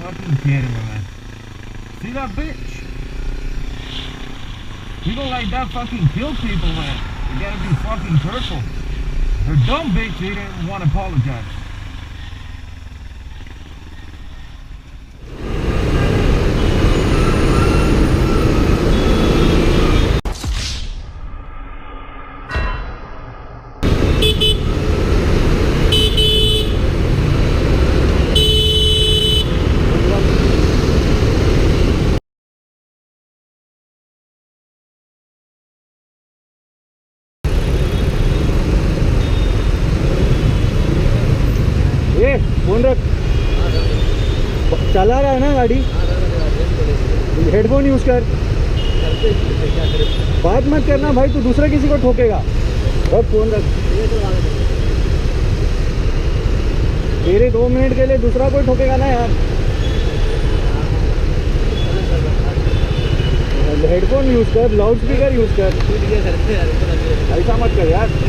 Fucking kidding me, man. See that bitch? People like that fucking kill people, man. You gotta be fucking careful. They're dumb bitch, they didn't want to apologize. Phone रख, चला रहा है ना गाड़ी, headphone use कर, बात मत करना भाई, तू दूसरा किसी को ठोकेगा। अब फोन रख, तेरे 2 मिनट के लिए दूसरा कोई ठोकेगा ना यार। हेडफोन यूज कर, लाउड स्पीकर यूज कर, ऐसा मत कर यार।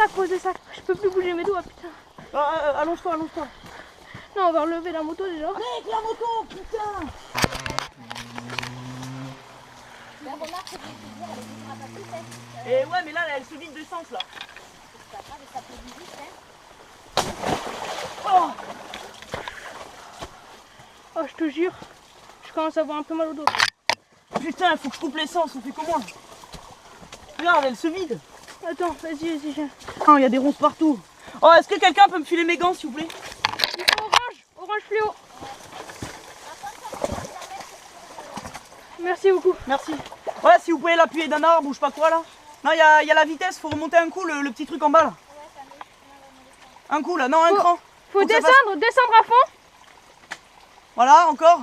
pose les sacs. Je peux plus bouger mes doigts, putain. Allonge-toi. Non, on va relever la moto déjà. Mec, la moto, putain. La remarque, c'est que les filières, elle ne pas plus, hein. Et ouais, mais là, elle se vide d'essence là. C'est pas grave, ça peut vite, hein. Oh, je te jure, je commence à avoir un peu mal au dos. Putain, faut que je coupe l'essence, on fait comment? Regarde, elle se vide. Attends, vas-y, viens. Oh, il y a des ronces partout. Oh, est-ce que quelqu'un peut me filer mes gants, s'il vous plaît? Orange fluo. Merci beaucoup. Merci. Ouais, si vous pouvez l'appuyer d'un arbre ou je sais pas quoi là. Non, il y a la vitesse, faut remonter un coup le petit truc en bas là. Un coup là, non, un cran. Faut descendre à fond. Voilà, encore.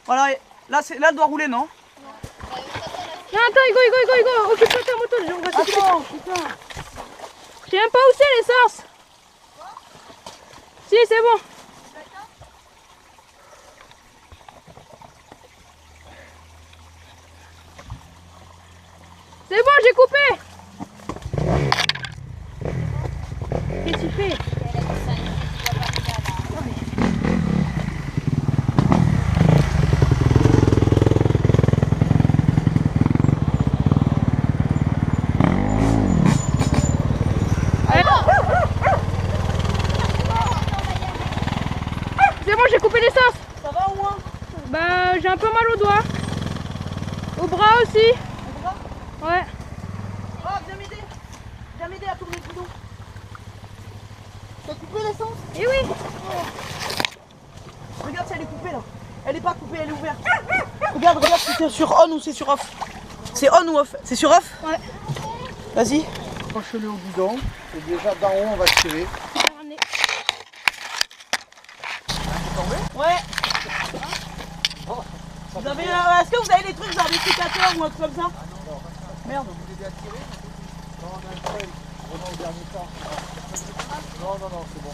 Voilà, là, là, elle doit rouler, non? Non, attends, Hugo. Occupe-toi de ta moto, on va s'occuper. Attends, putain. Je sais même pas où c'est l'essence. Si, c'est bon. C'est bon, j'ai coupé. Qu'est-ce que tu fais? C'est bon, j'ai coupé l'essence. Ça va au moins? Bah, j'ai un peu mal au doigt. Au bras aussi. Au bras? Ouais. Oh, viens m'aider à tourner le guidon. T'as coupé l'essence? Et oui. Regarde si elle est coupée là. Elle est pas coupée, elle est ouverte. Regarde si c'est sur on ou c'est sur off. C'est on ou off? C'est sur off? Ouais. Vas-y. Accrochez-le au guidon et déjà d'en haut on va tirer. J'ai ramené. Ouais. Vous avez, est-ce que vous avez des trucs genre des sécateurs ou un truc comme ça? Merde. Vous aider à tirer? Non, on a un trail. Vraiment au dernier temps. Non, c'est bon. Non, c'est bon.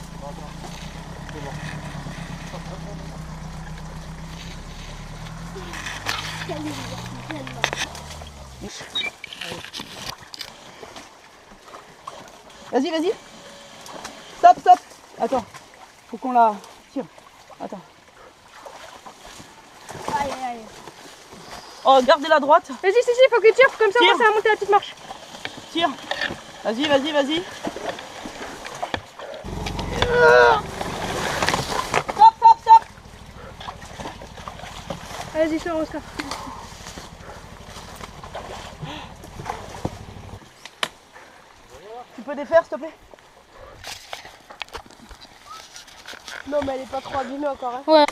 Vas-y. Stop. Attends. Faut qu'on la tire. Attends. Aïe. Oh, gardez la droite. Vas-y, faut que tu tires, comme ça Tire. on passe à monter la petite marche. Tire. Vas-y. Stop. Vas-y, sors, Oscar. Tu peux défaire s'il te plaît? Non, mais elle est pas trop abîmée encore. Hein. Ouais.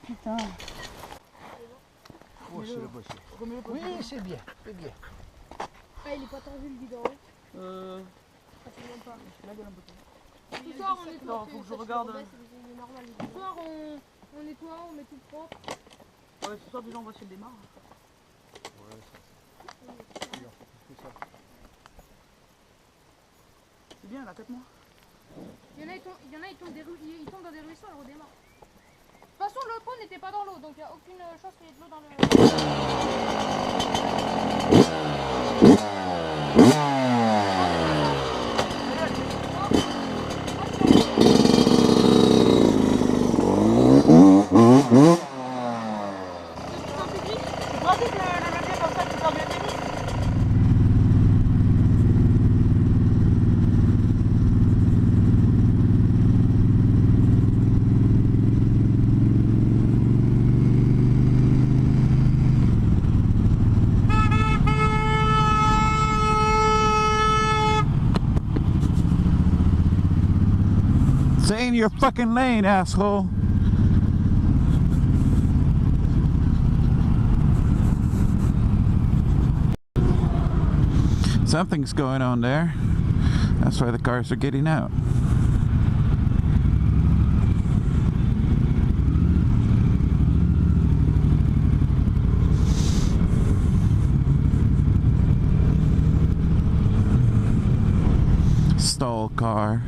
Putain. Oui, c'est bien. Ah, il est pas tendu le guidon. Ça fait même pas. Ce soir, on nettoie. Non, faut que je regarde. Ce soir, on nettoie, on met tout propre. Ouais, ce soir déjà on va chez le démarre. C'est bien là, 4 mois. Il y en a, ils tombent dans des ruisseaux, elles redémarrent. De toute façon, l'autre pont n'était pas dans l'eau, donc il n'y a aucune chance qu'il y ait de l'eau dans le... C'est pratique le levier comme ça, tu sors bien tennis. Stay in your fucking lane, asshole. Something's going on there. That's why the cars are getting out. Stall car.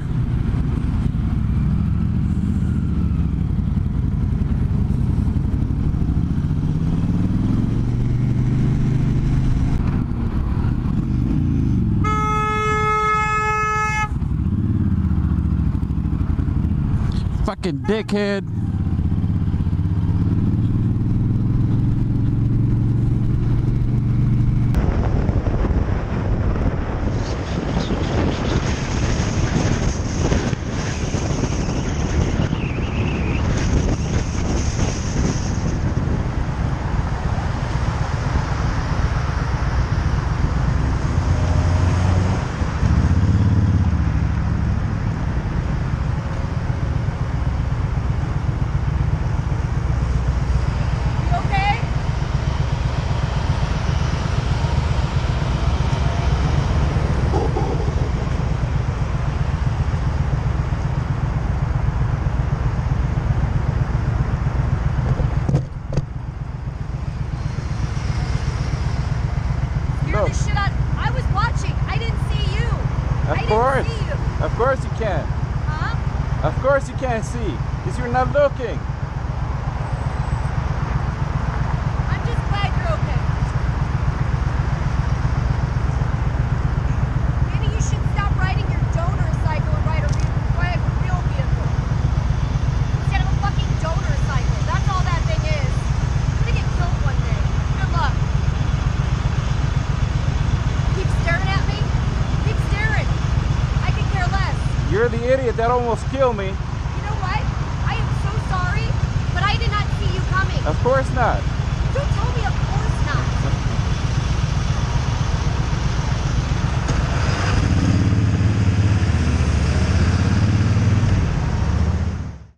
Fucking dickhead. Of course you can. Huh? Of course you can't see, because you're not looking. I'm just glad you're okay. Maybe you should stop riding your donor cycle and ride a real vehicle. Instead of a fucking donor cycle. That's all that thing is. You're gonna get killed one day. Good luck. Keep staring at me? Keep staring. I could care less. You're the idiot that almost killed me. You know what? I am so sorry, but I did not see you coming. Of course not. Don't tell me of course